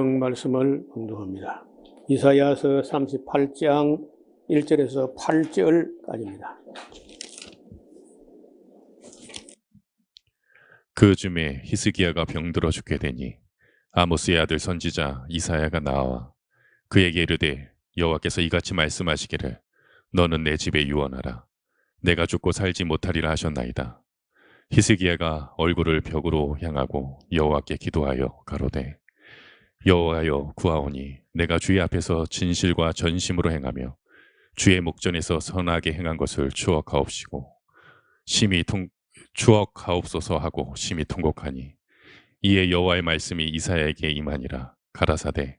말씀을 공독합니다. 이사야서 38장 1절에서 8절까지입니다. 그 즈음에 히스기야가 병들어 죽게 되니 아모스의 아들 선지자 이사야가 나와 그에게 이르되 여호와께서 이같이 말씀하시기를 너는 내 집에 유언하라. 내가 죽고 살지 못하리라 하셨나이다. 히스기야가 얼굴을 벽으로 향하고 여호와께 기도하여 가로되 여호와여 구하오니 내가 주의 앞에서 진실과 전심으로 행하며 주의 목전에서 선하게 행한 것을 추억하옵시고 추억하옵소서 하고 심히 통곡하니 이에 여호와의 말씀이 이사야에게 임하니라. 가라사대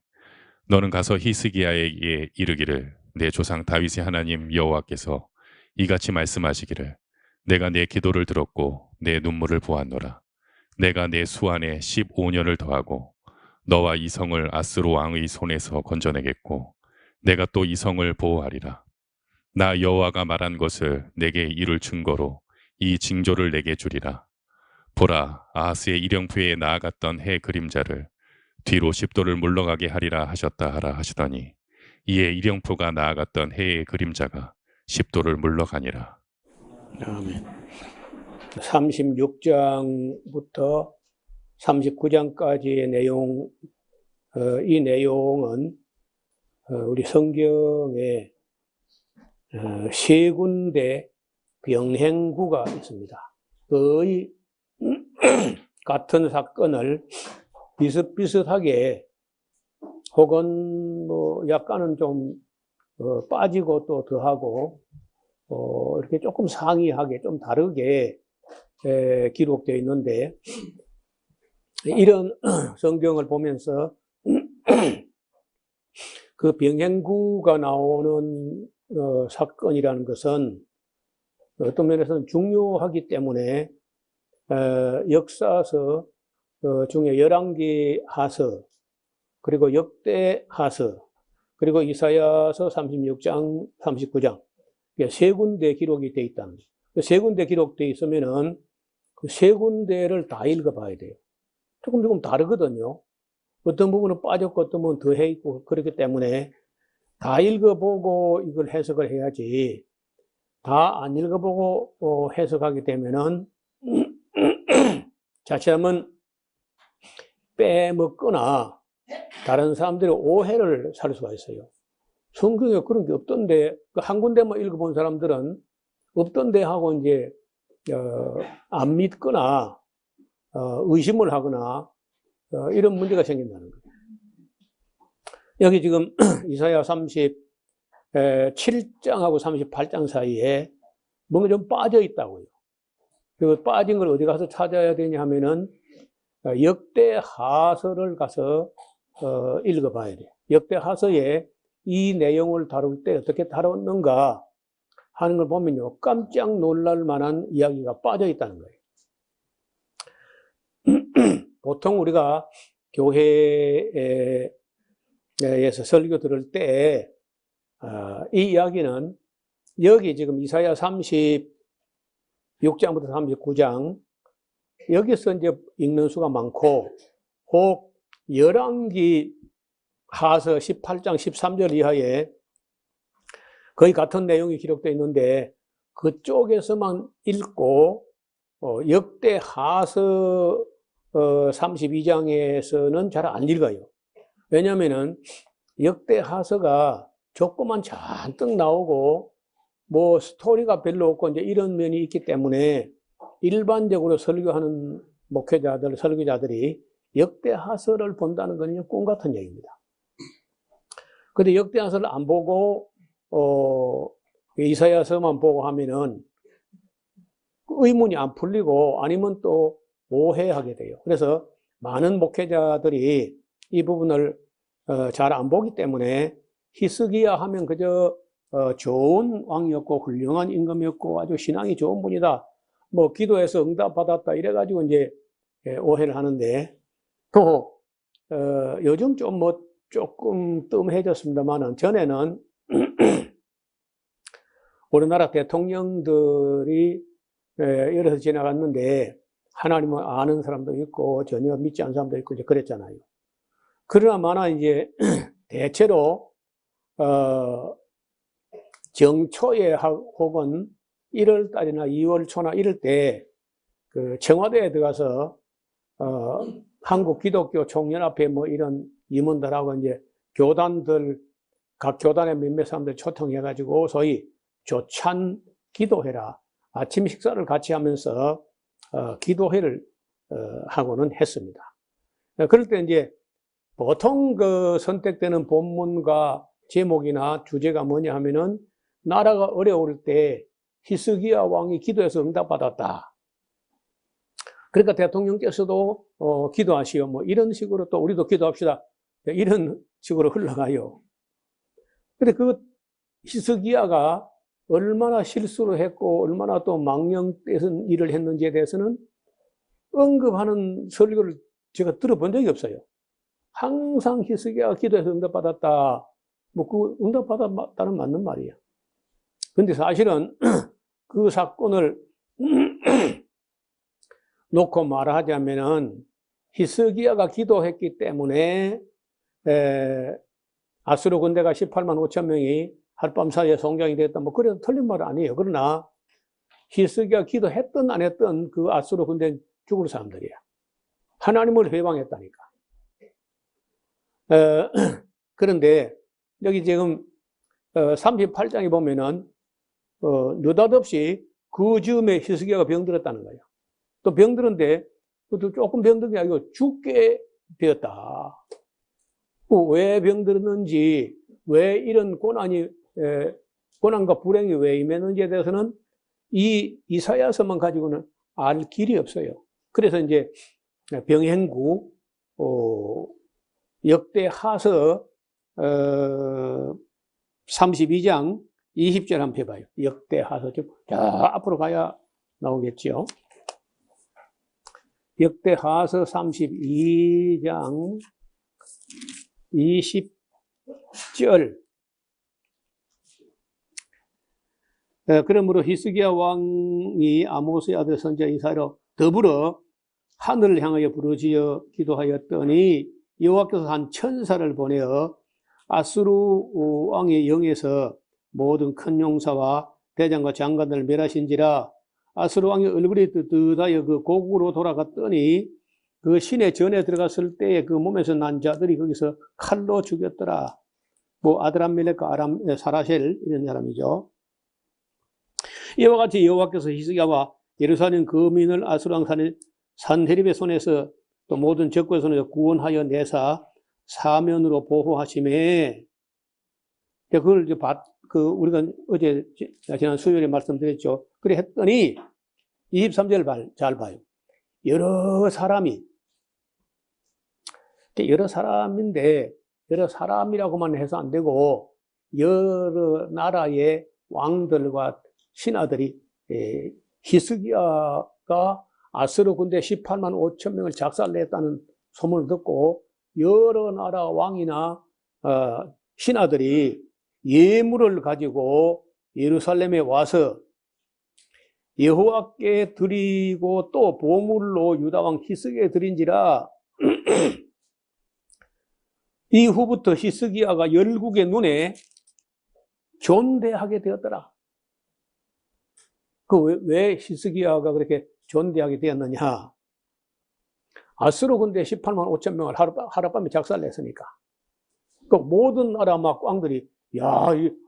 너는 가서 히스기야에게 이르기를 내 조상 다윗의 하나님 여호와께서 이같이 말씀하시기를 내가 내 기도를 들었고 내 눈물을 보았노라. 내가 내 수안에 15년을 더하고 너와 이 성을 아스로 왕의 손에서 건져내겠고 내가 또 이 성을 보호하리라. 나 여호와가 말한 것을 내게 이룰 증거로 이 징조를 내게 주리라. 보라, 아하스의 일령표에 나아갔던 해 그림자를 뒤로 10도를 물러가게 하리라 하셨다 하라 하시더니 이에 일령표가 나아갔던 해의 그림자가 10도를 물러가니라. 아멘. 36장부터 39장까지의 내용, 이 내용은 우리 성경에 세 군데 병행구가 있습니다. 거의 같은 사건을 비슷비슷하게 혹은 뭐 약간은 좀 빠지고 또 더하고 이렇게 조금 상이하게 좀 다르게 기록되어 있는데 이런 성경을 보면서 그 병행구가 나오는 사건이라는 것은 어떤 면에서는 중요하기 때문에 역사서 중에 열왕기하서 그리고 역대하서 그리고 이사야서 36장 39장 세 군데 기록이 되어 있다는 거예요. 세 군데 기록되어 있으면은 그 세 군데를 다 읽어봐야 돼요. 조금 다르거든요. 어떤 부분은 빠졌고 어떤 부분은 더해 있고 그렇기 때문에 다 읽어보고 이걸 해석을 해야지 다 안 읽어보고 해석하게 되면은 자칫하면 빼먹거나 다른 사람들의 오해를 살 수가 있어요. 성경에 그런 게 없던데 한 군데만 읽어본 사람들은 없던데 하고 이제 안 믿거나 의심을 하거나 이런 문제가 생긴다는 거예요. 여기 지금 이사야 37장하고 38장 사이에 뭔가 좀 빠져 있다고요. 그 빠진 걸 어디 가서 찾아야 되냐 하면은 역대하서를 가서 읽어봐야 돼요. 역대하서에 이 내용을 다룰 때 어떻게 다뤘는가 하는 걸 보면요, 깜짝 놀랄 만한 이야기가 빠져 있다는 거예요. 보통 우리가 교회에서 설교 들을 때 이 이야기는 여기 지금 이사야 36장부터 39장 여기서 이제 읽는 수가 많고 혹 열왕기하서 18장 13절 이하에 거의 같은 내용이 기록되어 있는데 그쪽에서만 읽고 역대하서 32장에서는 잘 안 읽어요. 왜냐하면은 역대하서가 조금만 잔뜩 나오고 뭐 스토리가 별로 없고 이제 이런 면이 있기 때문에 일반적으로 설교하는 목회자들, 설교자들이 역대하서를 본다는 건 꿈 같은 얘기입니다. 근데 역대하서를 안 보고 이사야서만 보고 하면은 의문이 안 풀리고 아니면 또 오해하게 돼요. 그래서 많은 목회자들이 이 부분을 잘 안 보기 때문에 히스기야 하면 그저 좋은 왕이었고 훌륭한 임금이었고 아주 신앙이 좋은 분이다. 뭐 기도해서 응답받았다 이래가지고 이제 오해를 하는데 또 요즘 좀 뭐 조금 뜸해졌습니다만은 전에는 우리나라 대통령들이 여러 서 지나갔는데 하나님을 아는 사람도 있고 전혀 믿지 않는 사람도 있고 이제 그랬잖아요. 그러나 마나 이제 대체로 정초에 혹은 1월 달이나 2월 초나 이럴 때 그 청와대에 들어가서 한국 기독교 총연합회 뭐 이런 임원들하고 이제 교단들 각 교단의 몇몇 사람들 초청해가지고 소위 조찬 기도회라 아침 식사를 같이 하면서 기도회를 하고는 했습니다. 그럴 때 이제 보통 그 선택되는 본문과 제목이나 주제가 뭐냐 하면은 나라가 어려울 때 히스기야 왕이 기도해서 응답받았다. 그러니까 대통령께서도 기도하시오. 뭐 이런 식으로 또 우리도 기도합시다. 이런 식으로 흘러가요. 근데 그 히스기야가 얼마나 실수를 했고 얼마나 또 망령되은 일을 했는지에 대해서는 언급하는 설교를 제가 들어본 적이 없어요. 항상 히스기야가 기도해서 응답받았다. 뭐 그 응답받았다는 맞는 말이에요. 근데 사실은 그 사건을 놓고 말하자면은 히스기야가 기도했기 때문에 아수르 군대가 18만 5천 명이 하룻밤 사이에 성장이 됐다. 뭐 그래도 틀린 말은 아니에요. 그러나 히스기야가 기도했든 안 했든 그 아수르 군대는 죽을 사람들이야. 하나님을 회방했다니까. 그런데 여기 지금 38장에 보면은 느닷없이 그 즈음에 히스기야가 병들었다는 거예요. 또 병들었는데 그것도 조금 병든 게 아니고 죽게 되었다. 왜 병들었는지, 왜 이런 고난과 불행이 왜 임했는지에 대해서는 이 이사야서만 가지고는 알 길이 없어요. 그래서 이제 병행구 역대하서 32장 20절 한번 해봐요. 역대하서 앞으로 가야 나오겠죠. 역대하서 32장 20절. 그러므로 히스기야 왕이 아모스의 아들 선지자 이사야로 더불어 하늘을 향하여 부르짖어 기도하였더니 여호와께서 한 천사를 보내어 아수르 왕의 영에서 모든 큰 용사와 대장과 장관들을 멸하신지라. 아수르 왕의 얼굴이 뜨뜻하여 그 고국으로 돌아갔더니 그 시내 전에 들어갔을 때에 그 몸에서 난 자들이 거기서 칼로 죽였더라. 뭐 아드람멜렉과 사라셀 이런 사람이죠. 이와 같이 여호와께서 히스기야와 예루살렘 거민을 아수르 왕 산헤립의 손에서 또 모든 적국의 손에서 구원하여 내사 사면으로 보호하심에, 그걸 이제 우리가 어제 지난 수요일에 말씀드렸죠. 그래 했더니 23절 잘 봐요. 여러 사람인데 여러 사람이라고만 해서 안 되고 여러 나라의 왕들과 신하들이 히스기야가 아수르 군대 18만 5천 명을 작살냈다는 소문을 듣고 여러 나라 왕이나 신하들이 예물을 가지고 예루살렘에 와서 여호와께 드리고 또 보물로 유다왕 히스기야에 드린지라. 이후부터 히스기야가 열국의 눈에 존대하게 되었더라. 왜 히스기야가 그렇게 존대하게 되었느냐? 아수르 군대 18만 5천 명을 하룻밤에 작살냈으니까. 그 모든 나라 막 왕들이 이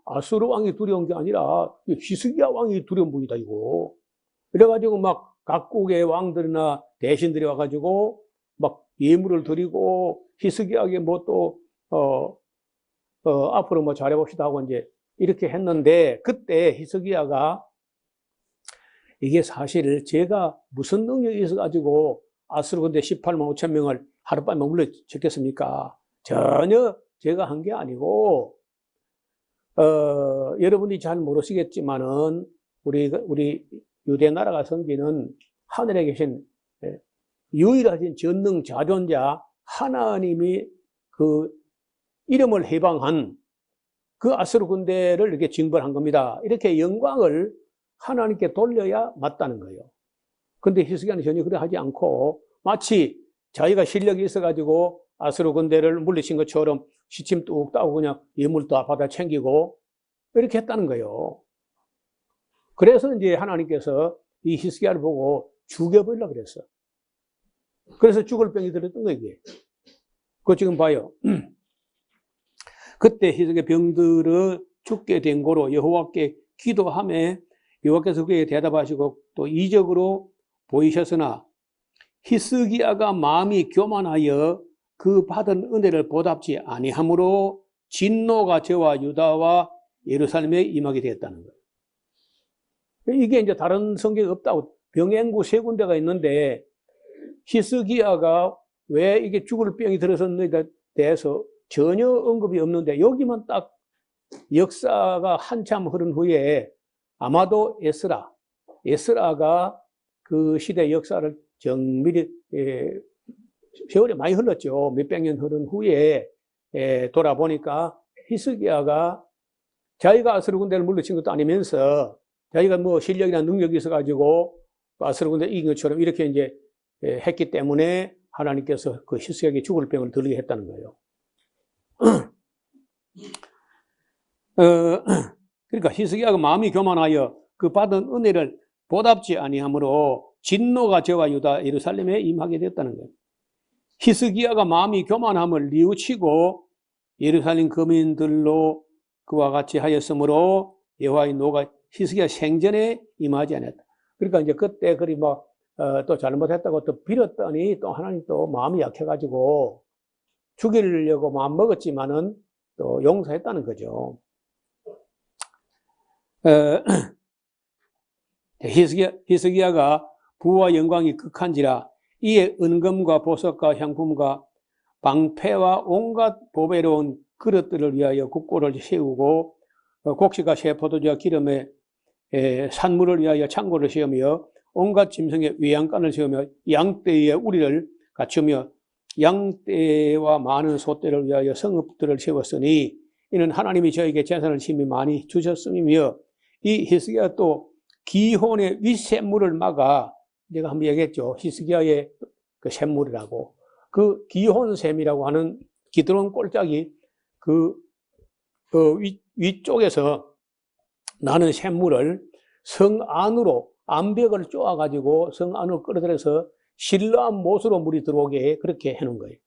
아수르 왕이 두려운 게 아니라 히스기야 왕이 두려운 분이다 이거. 그래가지고 막 각국의 왕들이나 대신들이 와가지고 막 예물을 드리고 히스기야에게 뭐 또 앞으로 뭐 잘해봅시다 하고 이제 이렇게 했는데, 그때 히스기야가 이게 사실 제가 무슨 능력이 있어가지고 아수르 군대 18만 5천 명을 하룻밤에 물리쳤겠습니까? 전혀 제가 한 게 아니고, 여러분이 잘 모르시겠지만은 우리 유대 나라가 섬기는 하늘에 계신 유일하신 전능자존자 하나님이 그 이름을 해방한 그 아수르 군대를 이렇게 징벌한 겁니다. 이렇게 영광을 하나님께 돌려야 맞다는 거예요. 근데 히스기야는 전혀 그래 하지 않고 마치 자기가 실력이 있어가지고 아수르 군대를 물리친 것처럼 시침 뚝 따고 그냥 예물 다 받아 챙기고 이렇게 했다는 거예요. 그래서 이제 하나님께서 이 히스기야를 보고 죽여버리려고 그랬어. 그래서 죽을 병이 들었던 거예요, 이게. 그거 지금 봐요. 그때 히스기야 병들어 죽게 된 거로 여호와께 기도하며 여호와께서 그에게 대답하시고 또 이적으로 보이셨으나 히스기야가 마음이 교만하여 그 받은 은혜를 보답지 아니하므로 진노가 저와 유다와 예루살렘에 임하게 되었다는 거예요. 이게 이제 다른 성경에 없다고. 병행구 3군데가 있는데 히스기야가 왜 이게 죽을 병이 들어섰는지에 대해서 전혀 언급이 없는데 여기만 딱 역사가 한참 흐른 후에 아마도 에스라가 그 시대 역사를 정밀히 세월이 많이 흘렀죠. 몇백 년 흐른 후에 돌아보니까 히스기야가 자기가 아수르 군대를 물리친 것도 아니면서 자기가 뭐 실력이나 능력이 있어가지고 아수르 군대 이긴 것처럼 이렇게 이제 했기 때문에 하나님께서 그 히스기야에게 죽을 병을 들게 했다는 거예요. 그러니까 히스기야가 마음이 교만하여 그 받은 은혜를 보답지 아니하므로 진노가 저와 유다 예루살렘에 임하게 됐다는 거예요. 히스기야가 마음이 교만함을 뉘우치고 예루살렘 거민들로 그와 같이 하였으므로 여호와의 노가 히스기야 생전에 임하지 않았다. 그러니까 이제 그때 그리 또 잘못했다고 또 빌었더니 또 하나님 또 마음이 약해가지고 죽이려고 마음 먹었지만은 또 용서했다는 거죠. 히스기야가 부와 영광이 극한지라 이에 은금과 보석과 향품과 방패와 온갖 보배로운 그릇들을 위하여 국고를 세우고 곡식과 새 포도주와 기름에 산물을 위하여 창고를 세우며 온갖 짐승의 외양간을 세우며 양떼의 우리를 갖추며 양떼와 많은 소떼를 위하여 성읍들을 세웠으니 이는 하나님이 저에게 재산을 심히 많이 주셨음이며 이 히스기야 또 기혼의 윗샘물을 막아 내가 한번 얘기했죠. 히스기야의 그 샘물이라고. 그 기혼샘이라고 하는 기드론 꼴짝이 위쪽에서 나는 샘물을 성 안으로 암벽을 쪼아가지고 성 안으로 끌어들여서 신라한 못으로 물이 들어오게 그렇게 해놓은 거예요.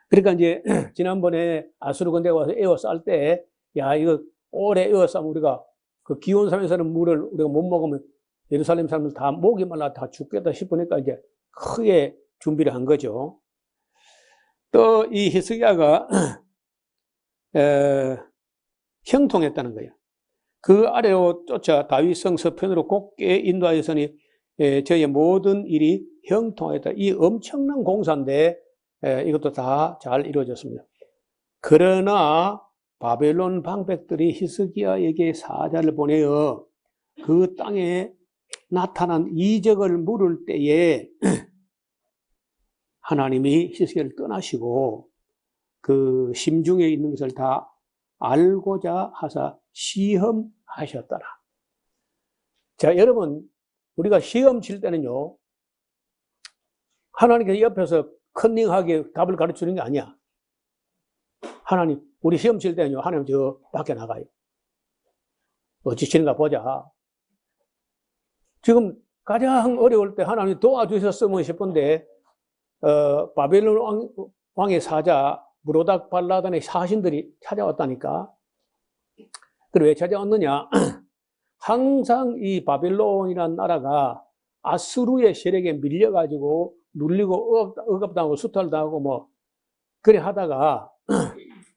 그러니까 이제 지난번에 아수르 군대가 와서 에워쌀 때, 야, 이거 오래 에워싸면 우리가 그 기온섬에서는 물을 우리가 못 먹으면 예루살렘 사람들 다 목이 말라 다 죽겠다 싶으니까 이제 크게 준비를 한 거죠. 또 이 히스기야가 형통했다는 거예요. 그 아래로 쫓아 다윗성 서편으로 곱게 인도하였으니 저의 모든 일이 형통했다. 이 엄청난 공사인데 이것도 다 잘 이루어졌습니다. 그러나 바벨론 방백들이 히스기야에게 사자를 보내어 그 땅에 나타난 이적을 물을 때에 하나님이 히스기야를 떠나시고 그 심중에 있는 것을 다 알고자 하사 시험하셨더라. 자, 여러분, 우리가 시험 칠 때는요, 하나님께서 옆에서 컨닝하게 답을 가르치는 게 아니야. 하나님, 우리 시험 칠 때는요, 하나님 저 밖에 나가요. 어찌 치는가 보자. 지금 가장 어려울 때 하나님 도와주셨으면 싶은데, 바벨론 왕의 사자, 무로닥 발라단의 사신들이 찾아왔다니까. 그래, 왜 찾아왔느냐? 항상 이 바벨론이라는 나라가 아수르의 세력에 밀려가지고 눌리고 억압당하고 수탈당하고 뭐, 그래 하다가,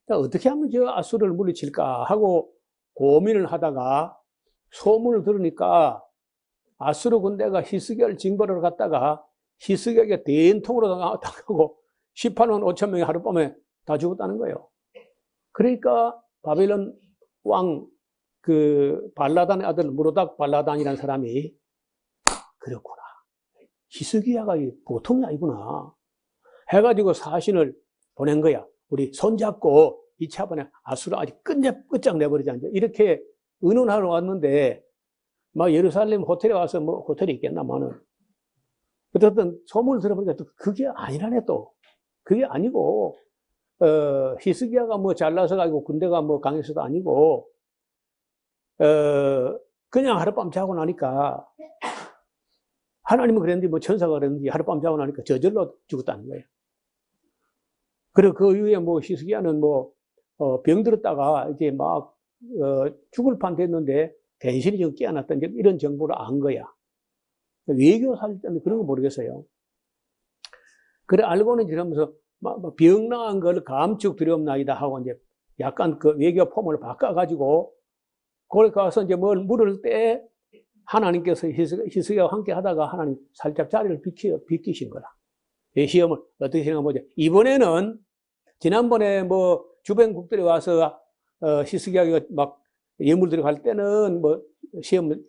어떻게 하면 저 아수르를 물리칠까 하고 고민을 하다가 소문을 들으니까 아수르 군대가 히스기야를 징벌하러 갔다가 히스기야에게 된통으로 당하고 18만 5천 명이 하룻밤에 다 죽었다는 거예요. 그러니까 바벨론 왕 그 발라단의 아들 무로닥 발라단이라는 사람이 그렇구나. 히스기야가 보통이 아니구나. 해가지고 사신을 보낸 거야. 우리 손잡고 2차번에 아수르 아직 끝장내버리자. 이렇게 의논하러 왔는데 막 예루살렘 호텔에 와서 뭐 호텔이 있겠나마는 어쨌든 소문을 들어보니까 또 그게 아니라네 또. 그게 아니고, 히스기야가 뭐 잘나서 가지고 군대가 뭐 강해서도 아니고, 그냥 하룻밤 자고 나니까, 하나님은 그랬는지 뭐 천사가 그랬는지 하룻밤 자고 나니까 저절로 죽었다는 거예요. 그리고 그 이후에 뭐 히스기야는 뭐, 병들었다가 이제 막, 죽을 판 됐는데 대신이 좀 깨어났던 이런 정보를 안 거야. 외교 살 때는 그런 거 모르겠어요. 그래, 알고는 지나면서 병 나은 걸 감축 두려움나이다 하고 이제 약간 그 외교 폼을 바꿔가지고, 거기 가서 이제 뭘 물을 때 하나님께서 히스기야와 함께 하다가 하나님 살짝 자리를 비키신 거라. 이 시험을 어떻게 생각하면 이번에는 지난번에 뭐 주변국들이 와서 히스기야가 막 예물 들어갈 때는 뭐 시험을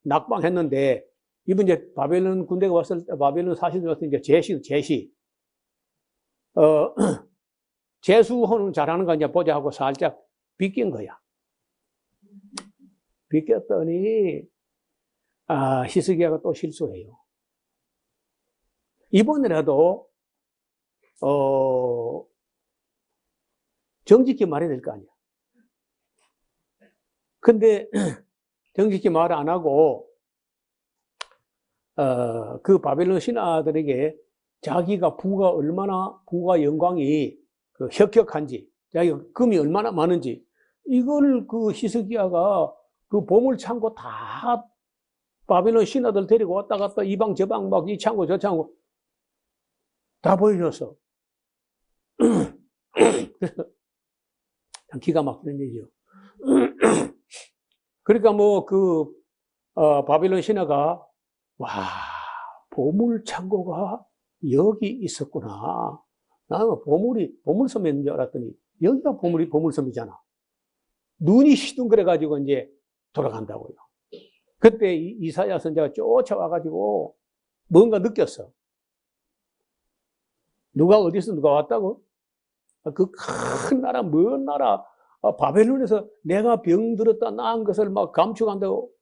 낙방했는데 이번 이제 바벨론 군대가 왔을 때 바벨론 사신들이 왔을 때 이제 제시 재수호는 잘하는 거 이제 보자 하고 살짝 비낀 거야. 비꼈더니 히스기야가 또 실수해요. 이번에라도 정직히 말해야 될 거 아니야. 근데 정직히 말 안 하고 그 바벨론 신하들에게 자기가 부가 영광이 그 혁혁한지, 자기가 금이 얼마나 많은지, 이걸 그 히스기야가 그 보물 창고 다 바벨론 신하들 데리고 왔다 갔다 이방 저방 막 이 창고 저 창고 다 보여줬어. 그래서 참 기가 막히는 얘기죠. 그러니까 뭐 그 바벨론 신하가 와, 보물 창고가 여기 있었구나. 나는 보물섬인 줄 알았더니 여기가 보물섬이잖아. 눈이 시둥그래가지고 이제 돌아간다고요. 그때 이사야 선지자가 쫓아와가지고 뭔가 느꼈어. 누가 왔다고? 그 큰 나라, 먼 나라, 바벨론에서 내가 병들었다 나은 것을 막 감축한다고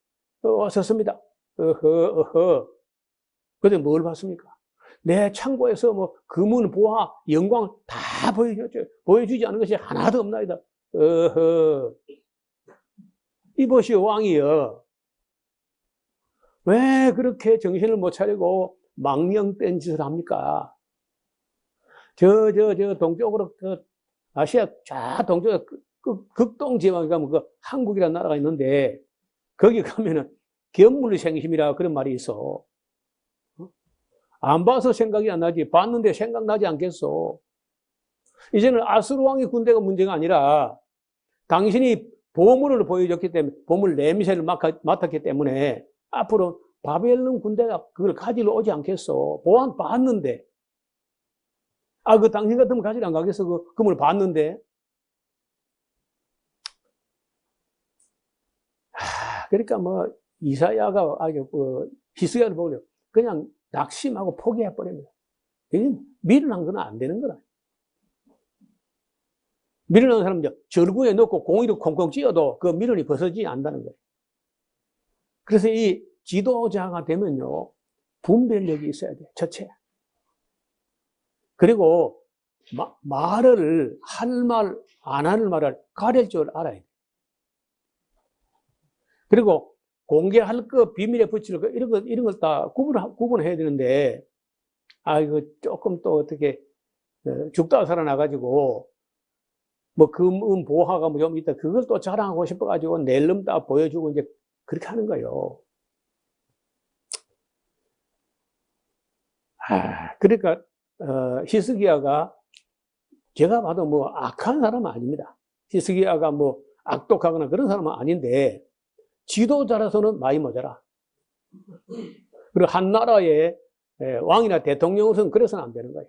왔었습니다. 근데 뭘 봤습니까? 내 창고에서 뭐 금은 보화, 영광 다 보여주지 않은 것이 하나도 없나이다. 이보시오 왕이여. 왜 그렇게 정신을 못 차리고 망령된 짓을 합니까? 저 동쪽으로 아시아 동쪽에 극동 지방에 가면 그 한국이라는 나라가 있는데 거기 가면은 견물생심이라 그런 말이 있어. 안 봐서 생각이 안 나지. 봤는데 생각나지 않겠어. 이제는 아수르 왕의 군대가 문제가 아니라 당신이 보물을 보여줬기 때문에, 보물 냄새를 맡았기 때문에 앞으로 바벨론 군대가 그걸 가지러 오지 않겠어. 봤는데. 그 당신 같으면 가지러 안 가겠어. 그 금을 봤는데. 그러니까 뭐 이사야가 히스기야를 보고 그냥 낙심하고 포기해버립니다. 미련한 건 안 되는 거다. 미련한 사람은 절구에 넣고 공이로 콩콩 찧어도 그 미련이 벗어지지 않는다는 거예요. 그래서 이 지도자가 되면요, 분별력이 있어야 돼요. 첫째. 그리고 말을 할 말, 안 하는 말을 가릴 줄 알아야 돼요. 그리고 공개할 거, 비밀에 붙일 거, 이런 걸 다 구분해야 되는데, 이거 조금 또 어떻게, 죽다가 살아나가지고, 뭐, 보화가 뭐 좀 있다. 그걸 또 자랑하고 싶어가지고, 낼름 다 보여주고, 이제, 그렇게 하는 거예요. 그러니까, 히스기야가, 제가 봐도 뭐, 악한 사람은 아닙니다. 히스기야가 뭐, 악독하거나 그런 사람은 아닌데, 지도자라서는 많이 모자라. 그리고 한 나라의 왕이나 대통령으로서는 그래서는 안 되는 거예요.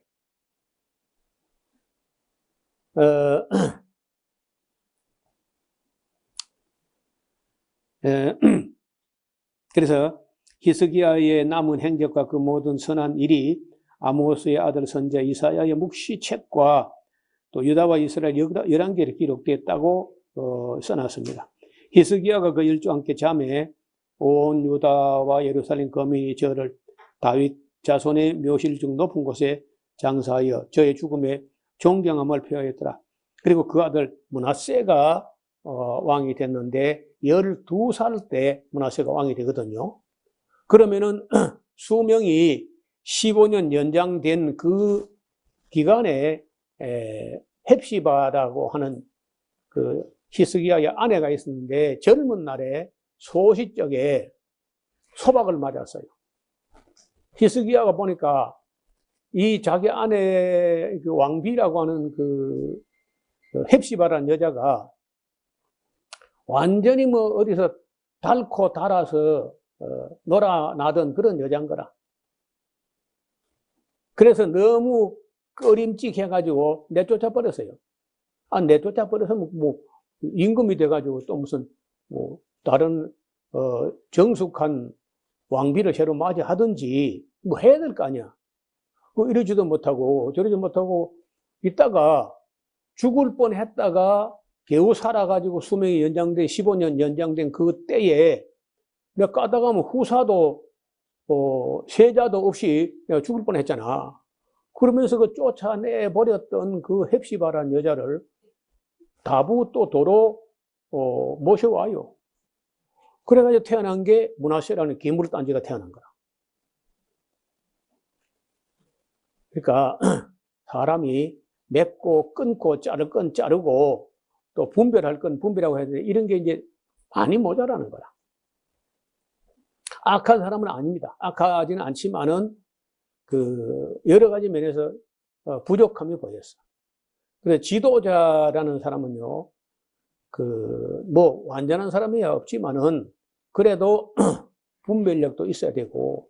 그래서 히스기야의 남은 행적과 그 모든 선한 일이 아모스의 아들 선지자 이사야의 묵시책과 또 유다와 이스라엘 11개로 기록됐다고 써놨습니다. 히스기야가 그 일주와 함께 잠에 온 유다와 예루살렘 거민이 저를 다윗 자손의 묘실 중 높은 곳에 장사하여 저의 죽음에 존경함을 표하였더라. 그리고 그 아들 므낫세가 왕이 됐는데 12살 때 므낫세가 왕이 되거든요. 그러면은 수명이 15년 연장된 그 기간에 헵시바라고 하는 그 히스기야의 아내가 있었는데 젊은 날에 소시적에 소박을 맞았어요. 히스기야가 보니까 이 자기 아내 그 왕비라고 하는 그 헵시바라는 여자가 완전히 뭐 어디서 닳고 닳아서 놀아나던 그런 여자인 거라. 그래서 너무 꺼림칙해가지고 내쫓아 버렸어요. 내쫓아 버려서 뭐 임금이 돼가지고 또 무슨 뭐 다른 정숙한 왕비를 새로 맞이하든지 뭐 해야 될 거 아니야. 뭐 이러지도 못하고 저러지도 못하고 있다가 죽을 뻔했다가 겨우 살아가지고 수명이 연장된 15년 연장된 그 때에 내가 까다가면 후사도 세자도 없이 내가 죽을 뻔했잖아. 그러면서 그 쫓아내 버렸던 그 헵시바라는 여자를 다부 또 도로 모셔와요. 그래가지고 태어난 게 므낫세라는 기물단지가 태어난 거라. 그러니까 사람이 맺고 끊고 자를 건 자르고 또 분별할 건 분별하고 해야 돼. 이런 게 이제 많이 모자라는 거라. 악한 사람은 아닙니다. 악하지는 않지만은 그 여러 가지 면에서 부족함이 보였어. 그래서 지도자라는 사람은요, 그 뭐 완전한 사람이야 없지만은 그래도 분별력도 있어야 되고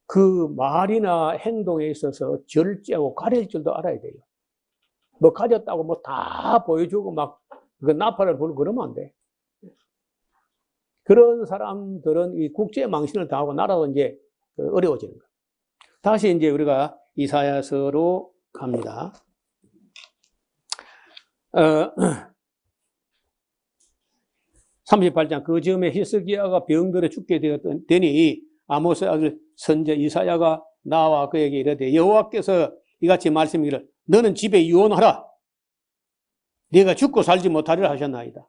그 말이나 행동에 있어서 절제하고 가릴 줄도 알아야 돼요. 뭐 가졌다고 뭐 다 보여주고 막 그 나팔을 불고 그러면 안 돼. 그런 사람들은 이 국제 망신을 당하고 나라도 이제 어려워지는 거예요. 다시 이제 우리가 이사야서로 갑니다. 38장 그 즈음에 히스기야가 병들어 죽게 되니 아모스의 아들 선지 이사야가 나와 그에게 이르되 여호와께서 이같이 말씀이기를 너는 집에 유언하라. 네가 죽고 살지 못하리라 하셨나이다.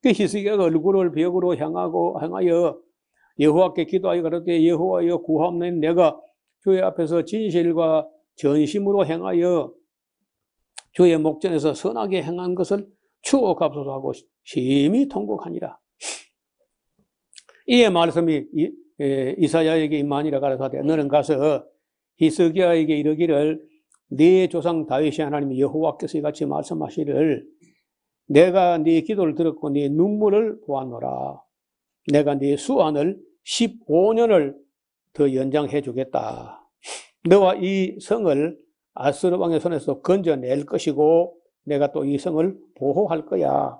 그 히스기야가 얼굴을 벽으로 향하여 여호와께 기도하여 가로되 여호와여 구하옵나니 내가 주의 앞에서 진실과 전심으로 행하여 주의 목전에서 선하게 행한 것을 추억하소서 하고 심히 통곡하니라. 이의 말씀이 이사야에게 임하니라 가라사대 너는 가서 히스기야에게 이르기를 네 조상 다윗의 하나님 여호와께서 이같이 말씀하시기를 내가 네 기도를 들었고 네 눈물을 보았노라. 내가 네 수완을 15년을 더 연장해 주겠다. 너와 이 성을 아스르 왕의 손에서 건져낼 것이고 내가 또 이 성을 보호할 거야.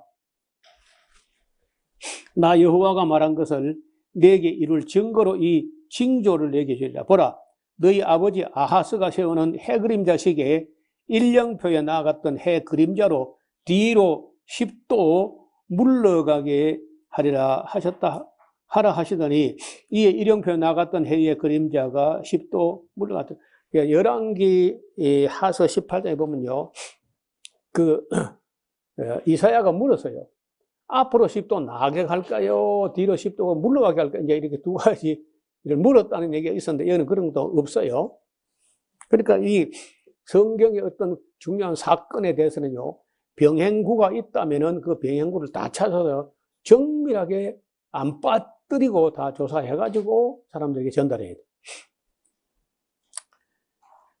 나 여호와가 말한 것을 내게 이룰 증거로 이 징조를 내게 주리라. 보라, 너희 아버지 아하스가 세우는 해 그림자 시계에 일령표에 나아갔던 해 그림자로 뒤로 10도 물러가게 하리라 하라 하시더니 이에 일령표에 나갔던 해의 그림자가 10도 물러갔다. 열왕기 하서 18장에 보면요, 그 이사야가 물었어요. 앞으로 10도 나게 갈까요? 뒤로 10도가 물러가게 할까요? 이제 이렇게 두 가지를 물었다는 얘기가 있었는데 여기는 그런 것도 없어요. 그러니까 이 성경의 어떤 중요한 사건에 대해서는요, 병행구가 있다면은 그 병행구를 다 찾아서 정밀하게 안 빠뜨리고 다 조사해가지고 사람들에게 전달해야 돼.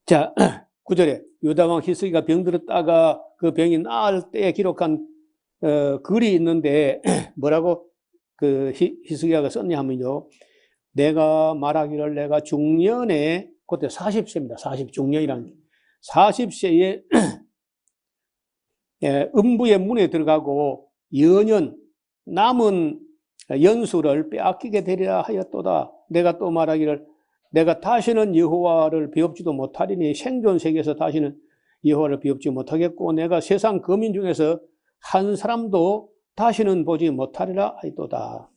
자, 9절에 유다왕 히스기가 병들었다가 그 병이 나을 때 기록한 글이 있는데 뭐라고 그 히스기야가 썼냐 하면요, 내가 말하기를 내가 중년에 그때 40세입니다. 40중년이라는 40세에 음부의 문에 들어가고 연년 남은 연수를 빼앗기게 되리라 하였도다. 내가 또 말하기를 내가 다시는 여호와를 비옵지도 못하리니 생존 세계에서 다시는 여호와를 비옵지 못하겠고 내가 세상 거민 중에서 한 사람도 다시는 보지 못하리라 하였도다.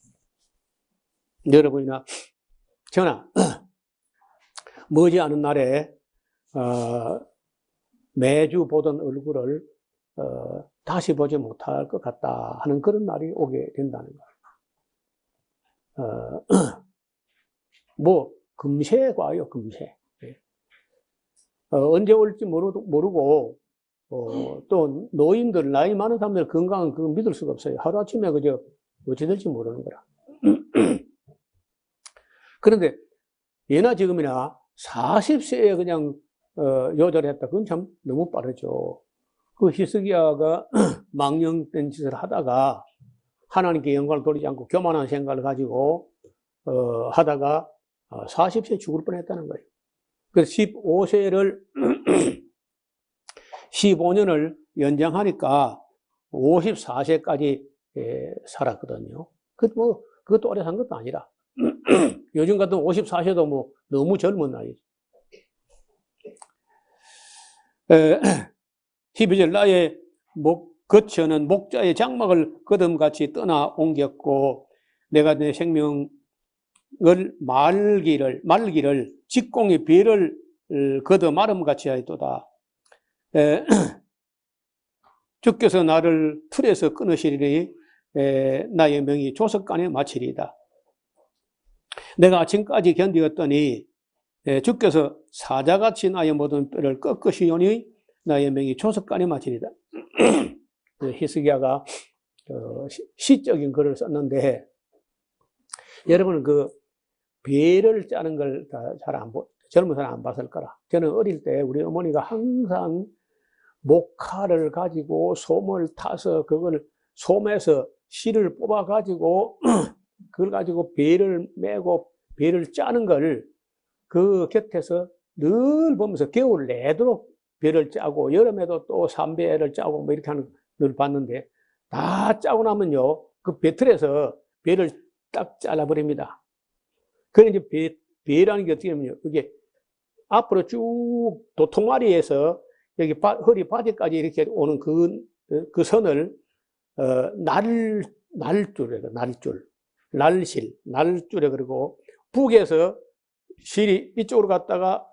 여러분이나 전하, 머지않은 날에 매주 보던 얼굴을 다시 보지 못할 것 같다 하는 그런 날이 오게 된다는 거예요. 뭐 금세 와요, 금세. 언제 올지 모르고 또 노인들, 나이 많은 사람들 건강은 그거 믿을 수가 없어요. 하루아침에 그저 어찌 될지 모르는 거라. 그런데 예나 지금이나 40세에 그냥 요절했다. 그건 참 너무 빠르죠. 그 히스기야가 망령된 짓을 하다가 하나님께 영광을 돌리지 않고 교만한 생각을 가지고 하다가 40세 죽을 뻔했다는 거예요. 그래서 15년을 연장하니까 54세까지 살았거든요. 그것도 오래 산 것도 아니라. 요즘 같은 54세도 뭐 너무 젊은 나이죠. 12절 나의 거처는 목자의 장막을 거듭같이 떠나 옮겼고 내가 내 생명을 말기를 직공의 배를 거둬 마름같이 하였도다. 주께서 나를 틀에서 끊으시리니 나의 명이 조석간에 마치리이다. 내가 아침까지 견디었더니 주께서 사자같이 나의 모든 뼈를 꺾으시오니 나의 명이 조석간에 마치리이다. 히스기야가 시적인 글을 썼는데 여러분은 그 배를 짜는 걸 잘 안 젊은 사람 안 봤을 거라. 저는 어릴 때 우리 어머니가 항상 목칼을 가지고 솜을 타서 그걸 솜에서 실을 뽑아 가지고 그걸 가지고 배를 메고 배를 짜는 걸 그 곁에서 늘 보면서 겨울 내도록 배를 짜고 여름에도 또 삼배를 짜고 뭐 이렇게 하는 걸 봤는데 다 짜고 나면요 그 배틀에서 배를 딱 잘라버립니다. 그래 이제 배라는 게 어떻게 하면요 그게 앞으로 쭉 도통마리에서 여기 허리 바지까지 이렇게 오는 그 선을 날줄에 날줄에 그러고 북에서 실이 이쪽으로 갔다가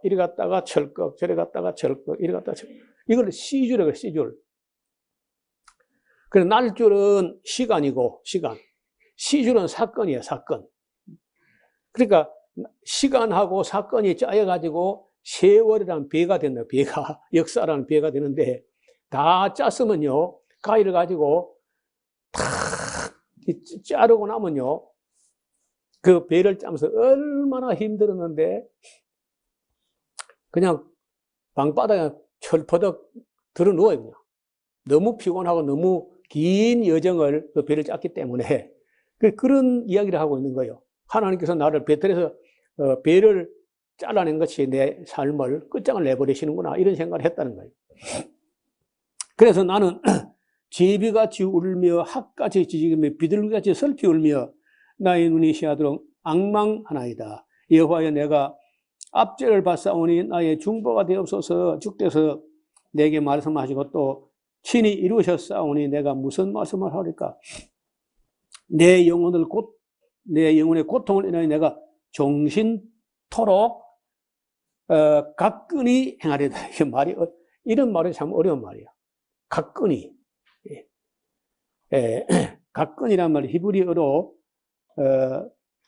이리 갔다가 철컥 저리 갔다가 철컥 이리 갔다가 철컥 이걸 시줄에 그래 시줄. 그래서 날줄은 시간이고 시간 시줄은 사건이에요 사건. 그러니까 시간하고 사건이 짜여가지고 세월이라는 배가 된다. 배가 역사라는 배가 되는데 다 짰으면요 가위를 가지고 탁 자르고 나면요 그 배를 짜면서 얼마나 힘들었는데 그냥 방바닥에 철퍼덕 들어 누워요 그냥. 너무 피곤하고 너무 긴 여정을 그 배를 짰기 때문에 그런 이야기를 하고 있는 거예요. 하나님께서 나를 배틀에서 배를 잘라낸 것이 내 삶을 끝장을 내버리시는구나 이런 생각을 했다는 거예요. 그래서 나는 제비같이 울며 학같이 짖으며 비둘기같이 슬피 울며 나의 눈이 시하도록 앙망하나이다. 여호와여 내가 압제를 받사오니 나의 중보가 되옵소서. 주께서 내게 말씀하시고 또 친히 이루셨사오니 내가 무슨 말씀을 하리까. 내 영혼의 고통을 인하여 내가 종신토록 가끈히 행하리다. 이런 말이 참 어려운 말이야. 가끈히. 가끈이란 말이 히브리어로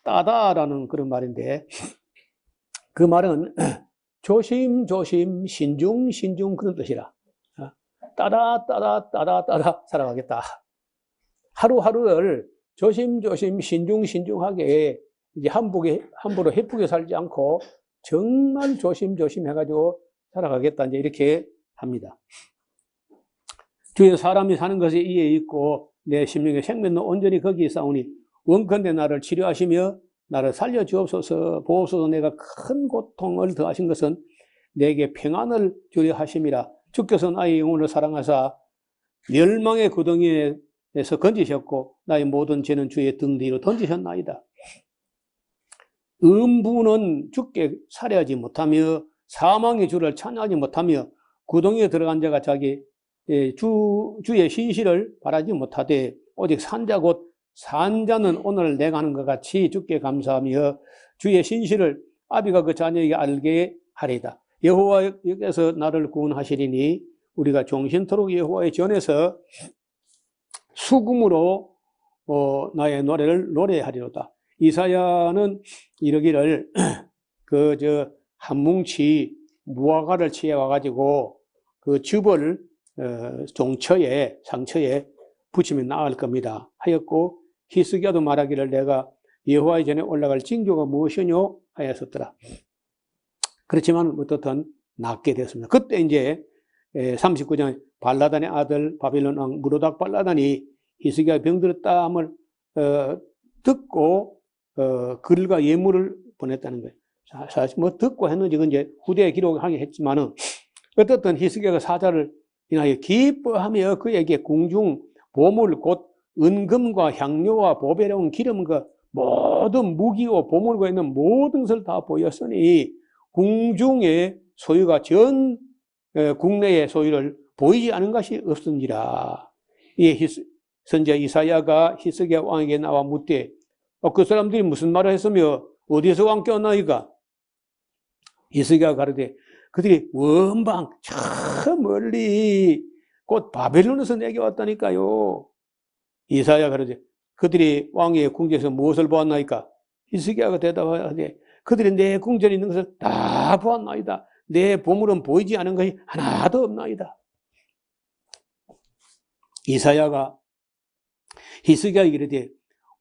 따다라는 그런 말인데 그 말은 조심조심 신중신중 그런 뜻이라. 따다 살아가겠다. 하루하루를 조심조심 신중신중하게 이제 함부로 헤프게 살지 않고 정말 조심조심 해가지고 살아가겠다. 이제 이렇게 합니다. 주의 사람이 사는 것이 이에 있고 내 심령의 생명도 온전히 거기에 싸우니 원컨대 나를 치료하시며 나를 살려주옵소서. 보옵소서. 내가 큰 고통을 더하신 것은 내게 평안을 주려 하심이라. 주께서 나의 영혼을 사랑하사 멸망의 구덩이에서 건지셨고 나의 모든 죄는 주의 등 뒤로 던지셨나이다. 음부는 주께 살해하지 못하며 사망의 주를 찬양하지 못하며 구덩이에 들어간 자가 자기 주의 신실을 바라지 못하되 오직 산자 곧 산 자는 오늘 내가 하는 것 같이 주께 감사하며 주의 신실을 아비가 그 자녀에게 알게 하리이다. 여호와께서 나를 구원하시리니 우리가 종신토록 여호와의 전에서 수금으로 나의 노래를 노래하리로다. 이사야는 이러기를 한 뭉치 무화과를 취해 와가지고 그 즙을 상처에 붙이면 나을 겁니다 하였고, 히스기야도 말하기를 내가 여호와의 전에 올라갈 징조가 무엇이뇨 하였었더라. 그렇지만 어떻든 낫게 됐습니다. 그때 이제 39장 발라단의 아들 바빌론 왕 무로닥 발라단이 히스기야 병들었다함을 듣고 글과 예물을 보냈다는 거예요. 사실 뭐 듣고 했는지 그건 이제 후대에 기록하긴 했지만은 어떻든 히스기야가 사자를 인하여 기뻐하며 그에게 궁중 보물 곧 은금과 향료와 보배로운 기름과 모든 무기와 보물과 있는 모든 것을 다 보였으니 궁중의 소유가 전 국내의 소유를 보이지 않은 것이 없은지라. 이 선지자 이사야가 히스기야 왕에게 나와 묻되 그 사람들이 무슨 말을 했으며 어디서 왕께 왔나이까? 히스기야가 가로되 그들이 원방 저 멀리 곧 바벨론에서 내게 왔다니까요. 이사야가 가로되 그들이 왕의 궁전에서 무엇을 보았나이까? 히스기야가 대답하되 그들이 내 궁전에 있는 것을 다 보았나이다. 내 보물은 보이지 않은 것이 하나도 없나이다. 이사야가 히스기야에게 이르되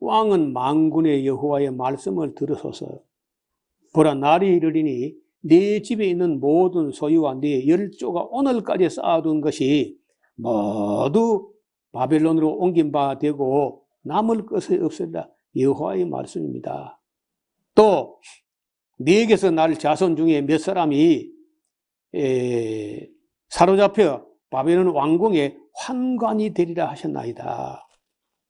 왕은 만군의 여호와의 말씀을 들으소서. 보라, 날이 이르리니 네 집에 있는 모든 소유와 네 열조가 오늘까지 쌓아둔 것이 모두 바벨론으로 옮긴 바 되고 남을 것이 없으리라. 여호와의 말씀입니다. 또 네게서 날 자손 중에 몇 사람이 사로잡혀 바벨론 왕궁의 환관이 되리라 하셨나이다.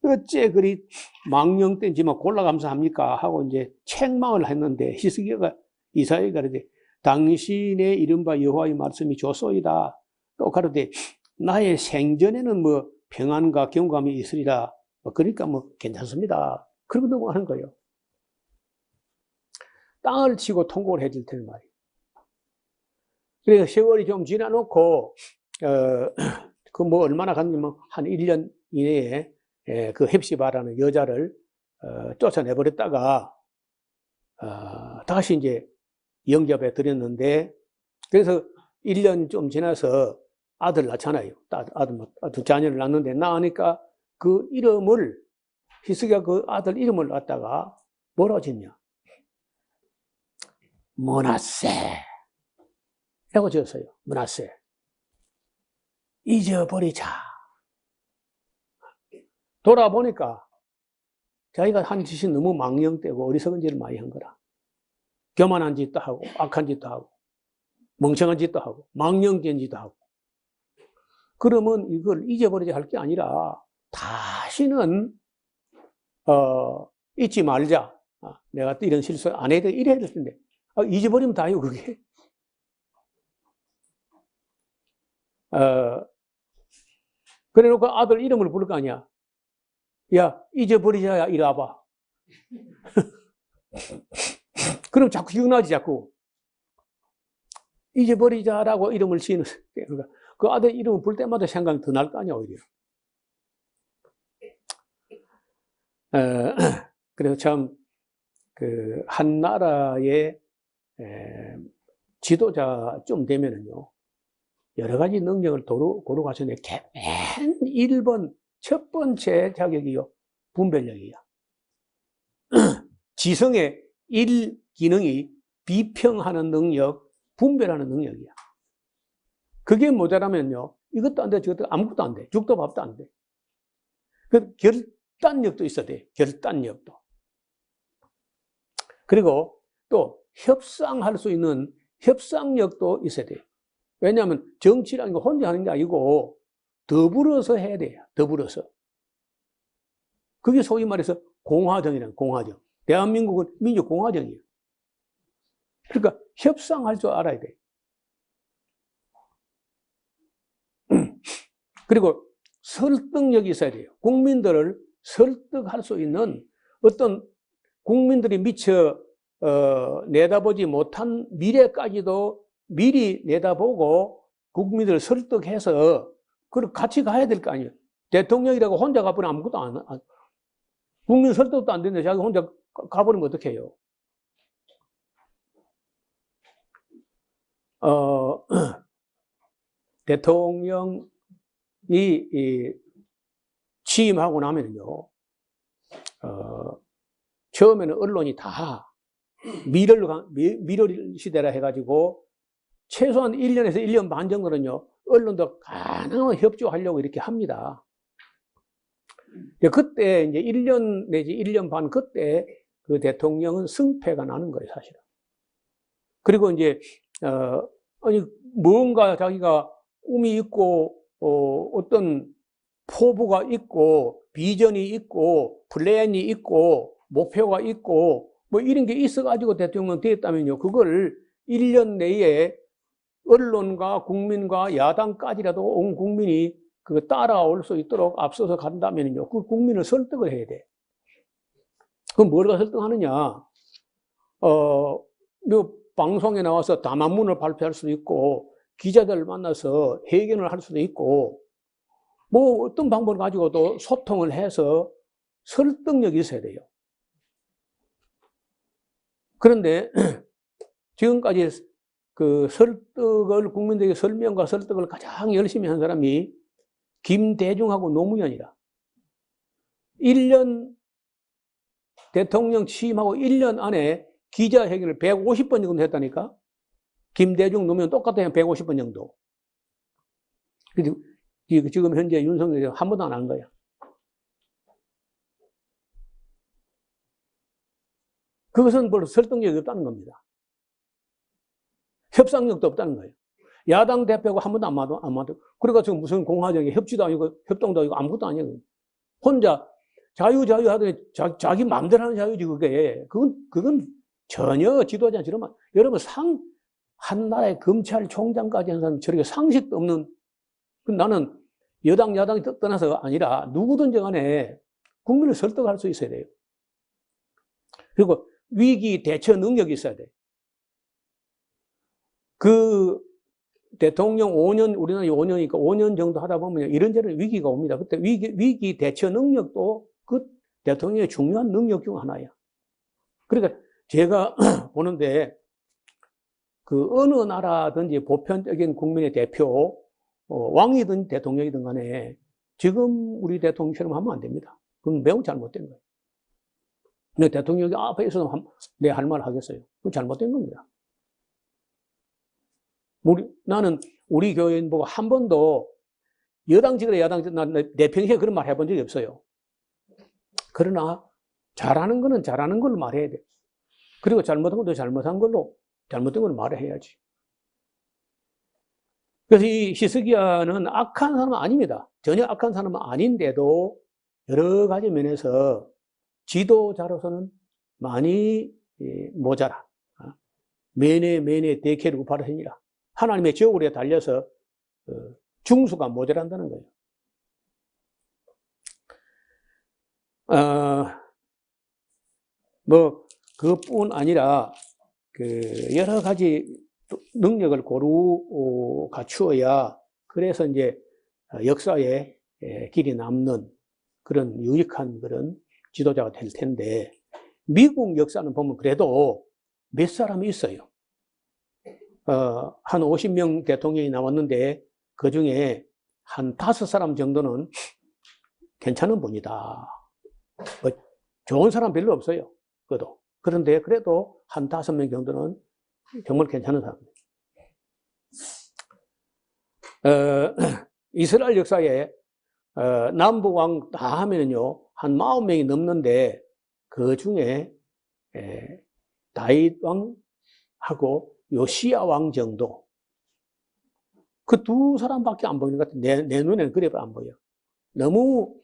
어째 그리 망령된지만 골라가면서 합니까? 하고 이제 책망을 했는데 히스기야가 이사야에게 가로되 당신의 이른바 여호와의 말씀이 좋소이다. 또 가로되 나의 생전에는 뭐 평안과 경감이 있으리라. 그러니까 뭐 괜찮습니다. 그러고 넘어가는 거예요. 땅을 치고 통곡을 해줄 테는 말이에요. 그래서 세월이 좀 지나놓고 그 뭐 얼마나 갔냐면 한 1년 이내에 그 헵시바라는 여자를 쫓아내버렸다가 다시 이제 영접해 드렸는데, 그래서 1년 좀 지나서 아들 낳잖아요. 아들 자녀를 낳는데 낳으니까 그 이름을 히스기야 그 아들 이름을 갖다가 뭐라고 짓냐? 므낫세 라고 지었어요. 므낫세. 잊어버리자. 돌아보니까 자기가 한 짓이 너무 망령되고 어리석은 짓을 많이 한 거라. 교만한 짓도 하고 악한 짓도 하고 멍청한 짓도 하고 망령된 짓도 하고. 그러면 이걸 잊어버리자 할 게 아니라 다시는 잊지 말자. 내가 또 이런 실수 안 해야 돼. 이래야 될 텐데 잊어버리면 다요 그게. 그래놓고 아들 이름을 부를 거 아니야. 야, 잊어버리자야, 이리 와봐. 그럼 자꾸 기억나지, 자꾸. 잊어버리자라고 이름을 지는, 그러니까 그 아들 이름을 부를 때마다 생각이 더 날 거 아니야, 오히려. 그래서 참, 한 나라의 지도자쯤 되면은요, 여러 가지 능력을 고루 갖추는데 맨 1번 첫 번째 자격이요, 분별력이야. 지성의 1기능이 비평하는 능력, 분별하는 능력이야. 그게 모자라면요, 이것도 안 돼, 저것도 아무것도 안 돼. 죽도 밥도 안 돼. 그 결단력도 있어야 돼. 결단력도. 그리고 또 협상할 수 있는 협상력도 있어야 돼. 왜냐하면 정치라는 거 혼자 하는 게 아니고 더불어서 해야 돼요. 더불어서. 그게 소위 말해서 공화정이라는 공화정. 대한민국은 민주공화정이에요. 그러니까 협상할 줄 알아야 돼. 그리고 설득력이 있어야 돼요. 국민들을 설득할 수 있는 어떤 국민들이 미처 내다보지 못한 미래까지도 미리 내다보고 국민들을 설득해서 그걸 같이 가야 될 거 아니에요. 대통령이라고 혼자 가버리면 아무것도 안 국민 설득도 안 되는데 자기 혼자 가버리면 어떡해요. 대통령이 취임하고 나면요, 처음에는 언론이 다 미럴 시대라 해가지고 최소한 1년에서 1년 반 정도는요, 언론도 가능하면 협조하려고 이렇게 합니다. 그때 이제 1년 내지 1년 반 그때 그 대통령은 승패가 나는 거예요, 사실은. 그리고 이제, 아니, 뭔가 자기가 꿈이 있고, 어떤 포부가 있고, 비전이 있고, 플랜이 있고, 목표가 있고, 뭐 이런 게 있어가지고 대통령 됐다면요, 그걸 1년 내에 언론과 국민과 야당까지라도 온 국민이 그 따라올 수 있도록 앞서서 간다면요, 그 국민을 설득을 해야 돼. 그럼 뭐가 설득하느냐? 방송에 나와서 담화문을 발표할 수도 있고, 기자들 만나서 회견을 할 수도 있고, 뭐 어떤 방법을 가지고도 소통을 해서 설득력이 있어야 돼요. 그런데 지금까지 그 설득을, 국민들에게 설명과 설득을 가장 열심히 한 사람이 김대중하고 노무현이라. 1년, 대통령 취임하고 1년 안에 기자회견을 150번 정도 했다니까? 김대중, 노무현 똑같아요. 150번 정도. 지금 현재 윤석열이 한 번도 안 한 거야. 그것은 별로 설득력이 없다는 겁니다. 협상력도 없다는 거예요. 야당 대표가 한 번도 안 맞아. 그러니까 지금 무슨 공화정이 협치도 아니고 협동도 아니고 아무것도 아니에요. 혼자 자유 하더니 자기 마음대로 하는 자유지 그게. 그건 전혀 지도하지 않지. 여러분 한 나라의 검찰총장까지 한 사람 저렇게 상식도 없는, 나는 여당 야당이 떠나서 아니라 누구든지 간에 국민을 설득할 수 있어야 돼요. 그리고 위기 대처 능력이 있어야 돼. 그 대통령 5년, 우리나라 5년이니까 5년 정도 하다 보면 이런저런 위기가 옵니다. 그때 위기 대처 능력도 그 대통령의 중요한 능력 중 하나야. 그러니까 제가 보는데 그 어느 나라든지 보편적인 국민의 대표, 왕이든 대통령이든 간에 지금 우리 대통령처럼 하면 안 됩니다. 그건 매우 잘못된 거예요. 근데 대통령이 앞에 있어서 내 할 말 하겠어요. 그건 잘못된 겁니다. 나는 우리 교인 보고 한 번도 여당직이라 야당직, 내 평생에 그런 말 해본 적이 없어요. 그러나 잘하는 거는 잘하는 걸로 말해야 돼. 그리고 잘못한 것도 잘못한 걸로, 잘못된 걸로 말을 해야지. 그래서 이 히스기야는 악한 사람은 아닙니다. 전혀 악한 사람은 아닌데도 여러 가지 면에서 지도자로서는 많이 모자라. 매네 대케르고 바르시니라. 하나님의 지옥으로 달려서 중수가 모자란다는 거예요. 뭐 그것뿐 아니라 그 여러 가지 능력을 고루 갖추어야 그래서 이제 역사에 길이 남는 그런 유익한 그런 지도자가 될 텐데, 미국 역사는 보면 그래도 몇 사람이 있어요. 한 50명 대통령이 나왔는데 그 중에 한 5사람 정도는 괜찮은 분이다. 뭐 좋은 사람 별로 없어요. 그런데 그래도 한 5명 정도는 정말 괜찮은 사람. 이스라엘 역사에 남북왕 다 하면은요 한 40명이 넘는데 그 중에 다윗 왕하고 요시야 왕 정도, 그 두 사람밖에 안 보이는 것 같아. 내 눈에는 그래 안 보여. 너무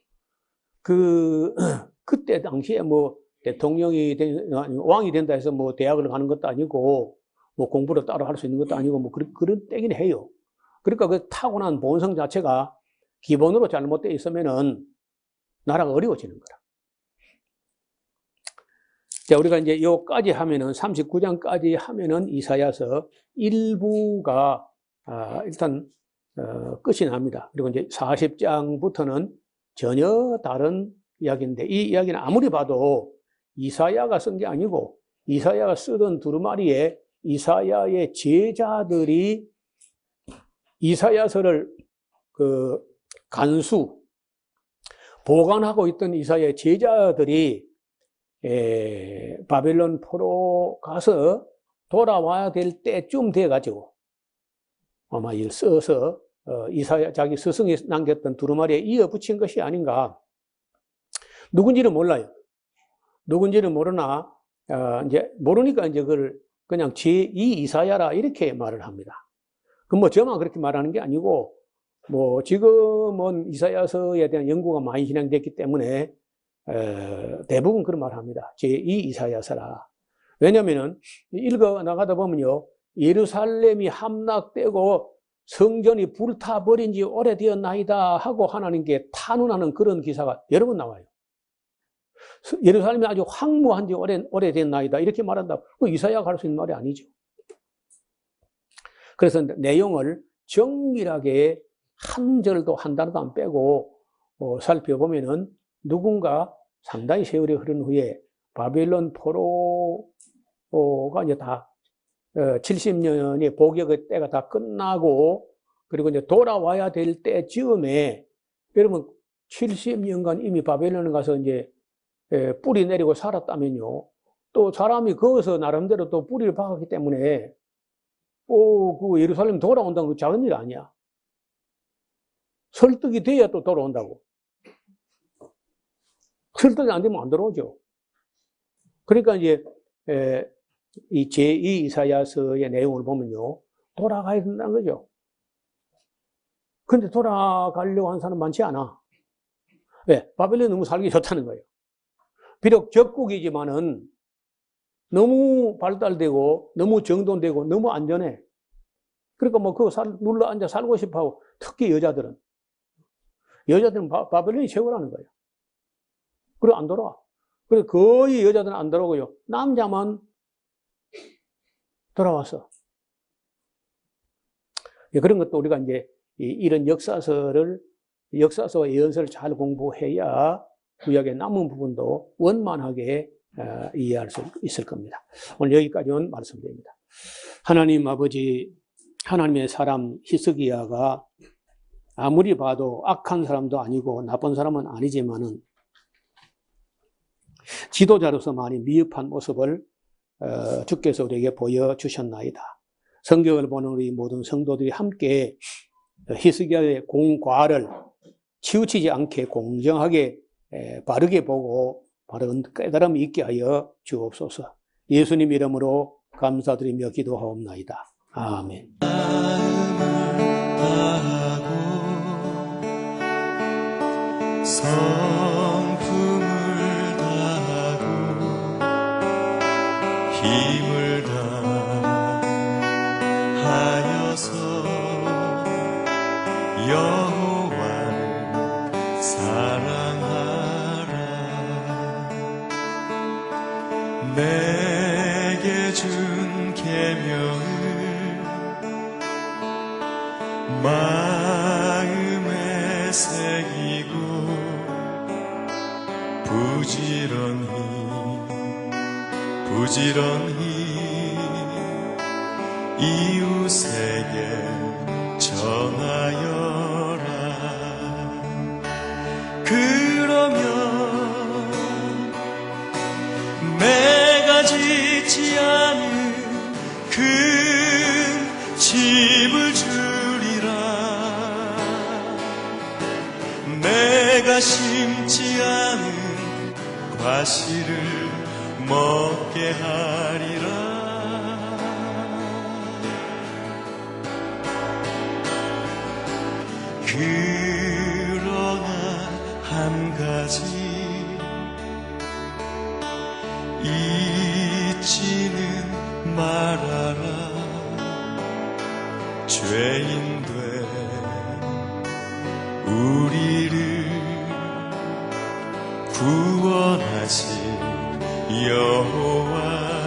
그때 당시에 뭐 대통령이 왕이 된다 해서 뭐 대학을 가는 것도 아니고 뭐 공부를 따로 할 수 있는 것도 아니고 뭐 그런 때긴 해요. 그러니까 그 타고난 본성 자체가 기본으로 잘못되어 있으면은 나라가 어려워지는 거라. 자, 우리가 이제 요까지 하면은 39장까지 하면은 이사야서 일부가 일단 끝이 납니다. 그리고 이제 40장부터는 전혀 다른 이야기인데, 이 이야기는 아무리 봐도 이사야가 쓴 게 아니고 이사야가 쓰던 두루마리에 이사야의 제자들이 이사야서를 간수 보관하고 있던 이사야의 제자들이 바벨론 포로 가서 돌아와야 될 때쯤 돼가지고 아마 이를 써서 이사야 자기 스승이 남겼던 두루마리에 이어 붙인 것이 아닌가. 누군지는 몰라요. 누군지는 모르나 이제 모르니까 이제 그걸 그냥 제2 이사야라 이렇게 말을 합니다. 그럼 뭐 저만 그렇게 말하는 게 아니고 뭐 지금은 이사야서에 대한 연구가 많이 진행됐기 때문에 대부분 그런 말을 합니다. 제2 이사야서라. 왜냐면은 읽어 나가다 보면요, 예루살렘이 함락되고 성전이 불타버린 지 오래되었나이다 하고 하나님께 탄원하는 그런 기사가 여러 번 나와요. 예루살렘이 아주 황무한 지 오래됐나이다 이렇게 말한다. 이사야가 할 수 있는 말이 아니죠. 그래서 내용을 정밀하게 한 절도 한 단어도 안 빼고 살펴보면은 누군가 상당히 세월이 흐른 후에 바벨론 포로가 이제 다 70년의 복역의 때가 다 끝나고 그리고 이제 돌아와야 될 때쯤에 여러분 70년간 이미 바벨론에 가서 이제 뿌리 내리고 살았다면요. 또 사람이 거기서 나름대로 또 뿌리를 박았기 때문에 그 예루살렘 돌아온다는 거 작은 일 아니야. 설득이 돼야 또 돌아온다고. 설득이 안 되면 안 들어오죠. 그러니까 이제 이 제2 이사야서의 내용을 보면요, 돌아가야 된다는 거죠. 근데 돌아가려고 하는 사람 많지 않아. 왜? 바벨론이 너무 살기 좋다는 거예요. 비록 적국이지만은 너무 발달되고 너무 정돈되고 너무 안전해. 그러니까 뭐 그거 눌러 앉아 살고 싶어 하고, 특히 여자들은 바벨론이 최고라는 거예요. 그리고 안 돌아와. 그래서 거의 여자들은 안 돌아오고요. 남자만 돌아왔어. 그런 것도 우리가 이제 이런 역사서와 예언서를 잘 공부해야 구약의 남은 부분도 원만하게 이해할 수 있을 겁니다. 오늘 여기까지는 말씀드립니다. 하나님 아버지, 하나님의 사람 히스기야가 아무리 봐도 악한 사람도 아니고 나쁜 사람은 아니지만은 지도자로서 많이 미흡한 모습을 주께서 우리에게 보여주셨나이다. 성경을 보는 우리 모든 성도들이 함께 히스기야의 공과를 치우치지 않게 공정하게 바르게 보고 바른 깨달음이 있게 하여 주옵소서. 예수님 이름으로 감사드리며 기도하옵나이다. 아멘. 성품을 다하고 힘을 다하여서 여호와를 사랑하라. 내게 준 계명을 마음에 새기고 부지런히 이웃에게 전하여라. 그러면 내가 짓지 않은 큰 집을 주리라. 내가 심지 않은 과실을 먹게 하리라. 그러나 한 가지 잊지는 말아라. 죄인된 우리를 구원하신 여호와